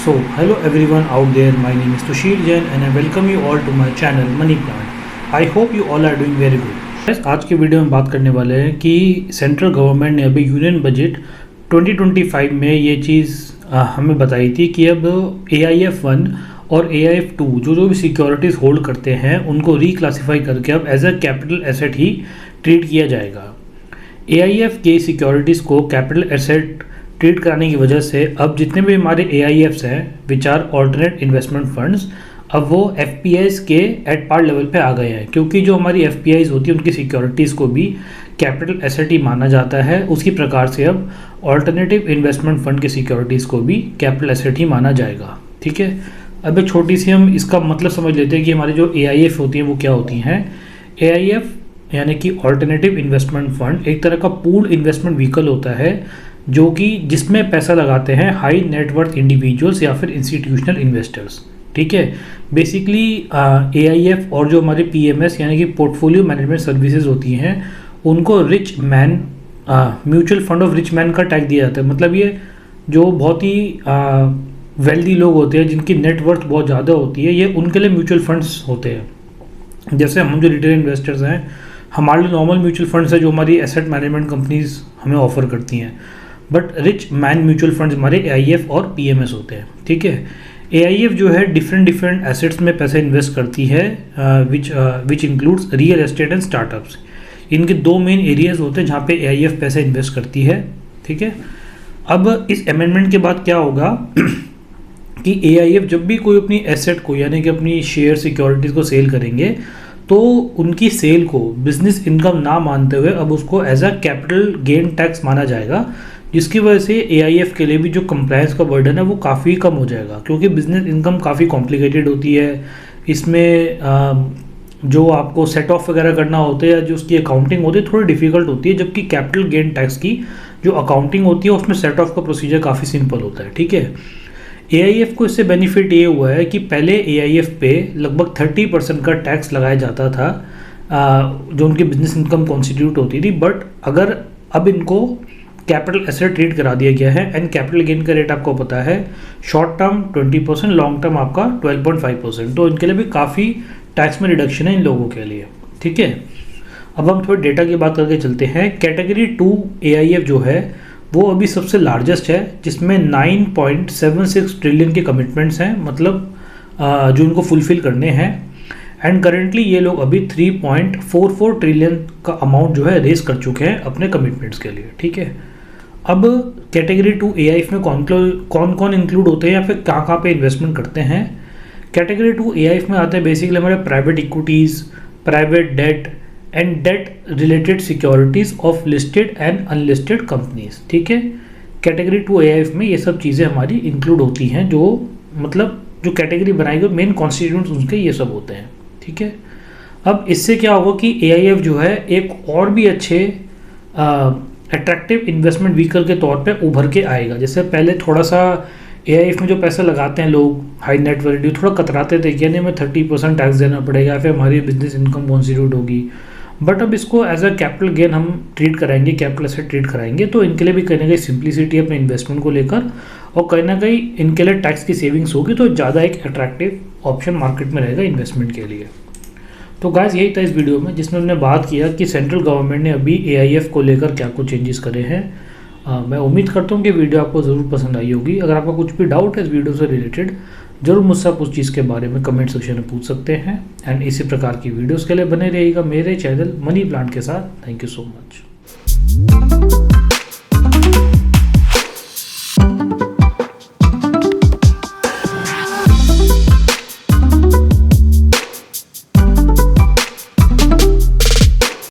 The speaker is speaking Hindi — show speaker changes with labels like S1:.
S1: Hello everyone out there, my name is Tushir Jain and I welcome you all to my channel Money Plant. I hope you all are doing very good. आज के वीडियो में बात करने वाले हैं कि सेंट्रल गवर्नमेंट ने अभी यूनियन बजट 2025 में ये चीज़ हमें बताई थी कि अब AIF1 और AIF2 जो भी सिक्योरिटीज़ होल्ड करते हैं उनको रिक्लासीफाई करके अब एज अ कैपिटल एसेट ही ट्रीट किया जाएगा। AIF के सिक्योरिटीज़ को कैपिटल एसेट ट्रीट कराने की वजह से अब जितने भी हमारे AIFs हैं which are alternate investment funds, अब वो FPIs के एट पार लेवल पे आ गए हैं, क्योंकि जो हमारी FPIs होती है उनकी सिक्योरिटीज़ को भी कैपिटल एसेट ही माना जाता है। उसी प्रकार से अब ऑल्टरनेटिव इन्वेस्टमेंट फंड की सिक्योरिटीज़ को भी कैपिटल एसेट ही माना जाएगा। ठीक है, अब एक छोटी सी हम इसका मतलब समझ लेते हैं कि हमारी जो AIF होती हैं वो क्या होती हैं। AIF यानी कि ऑल्टरनेटिव इन्वेस्टमेंट फंड एक तरह का पूल इन्वेस्टमेंट व्हीकल होता है जो कि जिसमें पैसा लगाते हैं हाई नेटवर्थ इंडिविजुअल्स या फिर इंस्टीट्यूशनल इन्वेस्टर्स। ठीक है, बेसिकली AIF और जो हमारे PMS यानी कि पोर्टफोलियो मैनेजमेंट सर्विसेज होती हैं उनको rich man mutual fund of rich man का टैग दिया जाता है। मतलब ये जो बहुत ही वेल्दी लोग होते हैं जिनकी नेटवर्थ बहुत ज़्यादा होती है, ये उनके लिए म्यूचुअल फंड्स होते हैं। जैसे हम जो रिटेल इन्वेस्टर्स हैं, हमारे लिए नॉर्मल म्यूचुअल फंड्स है जो हमारी एसेट मैनेजमेंट कंपनीज हमें ऑफर करती हैं, but rich man mutual funds हमारे AIF और PMS होते हैं। ठीक है, AIF जो है डिफरेंट एसेट्स में पैसे इन्वेस्ट करती है which includes real estate and startups. इनके दो मेन एरियाज होते हैं जहाँ पे AIF पैसे इन्वेस्ट करती है। ठीक है, अब इस अमेंडमेंट के बाद क्या होगा कि AIF जब भी कोई अपनी एसेट को यानी कि अपनी शेयर सिक्योरिटीज़ को सेल करेंगे तो उनकी सेल को बिजनेस इनकम ना मानते हुए अब उसको as a capital gain tax माना जाएगा, जिसकी वजह से AIF के लिए भी जो कंप्लायंस का बर्डन है वो काफ़ी कम हो जाएगा, क्योंकि बिजनेस इनकम काफ़ी कॉम्प्लिकेटेड होती है। इसमें जो आपको सेट ऑफ वगैरह करना होता है या जो उसकी अकाउंटिंग होती है थोड़ी डिफिकल्ट होती है, जबकि कैपिटल गेन टैक्स की जो अकाउंटिंग होती है उसमें सेट ऑफ का प्रोसीजर काफ़ी सिंपल होता है। ठीक है, AIF को इससे बेनिफिट ये हुआ है कि पहले AIF पे लगभग 30% का टैक्स लगाया जाता था जो उनकी बिजनेस इनकम कॉन्स्टिट्यूट होती थी, बट अगर अब इनको कैपिटल एसेट ट्रीट करा दिया गया है एंड कैपिटल गेन का रेट आपको पता है शॉर्ट टर्म 20%, लॉन्ग टर्म आपका 12.5%, तो इनके लिए भी काफ़ी टैक्स में रिडक्शन है इन लोगों के लिए। ठीक है, अब हम थोड़ी डेटा की बात करके चलते हैं। कैटेगरी 2 AIF जो है वो अभी सबसे लार्जेस्ट है, जिसमें 9.76 ट्रिलियन के कमिटमेंट्स हैं, मतलब जो इनको फुलफिल करने हैं। एंड करेंटली ये लोग अभी 3.44 ट्रिलियन का अमाउंट जो है रेज कर चुके हैं अपने कमिटमेंट्स के लिए। ठीक है, अब कैटेगरी 2 AIF में कौन कौन इंक्लूड होते हैं या फिर कहाँ पे इन्वेस्टमेंट करते हैं। कैटेगरी 2 AIF में आते हैं बेसिकली हमारे private equities, private debt and debt related securities of listed and unlisted companies. ठीक है, कैटेगरी 2 AIF में ये सब चीज़ें हमारी इंक्लूड होती हैं, जो मतलब जो कैटेगरी बनाई गई मेन कॉन्स्टिट्यूंट्स उनके ये सब होते हैं। ठीक है, अब इससे क्या होगा कि AIF जो है एक और भी अच्छे अट्रैक्टिव इन्वेस्टमेंट व्हीकल के तौर पे उभर के आएगा। जैसे पहले थोड़ा सा AIF में जो पैसा लगाते हैं लोग हाई नेट वर्थ थोड़ा कतराते थे कि यानी हमें 30% टैक्स देना पड़ेगा या फिर हमारी बिजनेस इनकम कॉन्स्टिट्यूट होगी, बट अब इसको एज अ कैपिटल गेन हम ट्रीट कराएंगे, कैपिटल एसेट ट्रीट कराएंगे, तो इनके लिए भी कहीं ना कहीं सिंप्लिसिटी अपने इन्वेस्टमेंट को लेकर और कहीं ना कहीं इनके लिए टैक्स की सेविंग्स होगी, तो ज़्यादा एक अट्रैक्टिव ऑप्शन मार्केट में रहेगा इन्वेस्टमेंट के लिए। तो गाइस यही था इस वीडियो में जिसमें हमने बात किया कि सेंट्रल गवर्नमेंट ने अभी AIF को लेकर क्या कुछ चेंजेस करे हैं। मैं उम्मीद करता हूँ कि वीडियो आपको ज़रूर पसंद आई होगी। अगर आपका कुछ भी डाउट है इस वीडियो से रिलेटेड जरूर मुझसे आप उस चीज़ के बारे में कमेंट सेक्शन में पूछ सकते हैं। एंड इसी प्रकार की वीडियोस के लिए बने रहिएगा मेरे चैनल मनी प्लांट के साथ। Thank you so much.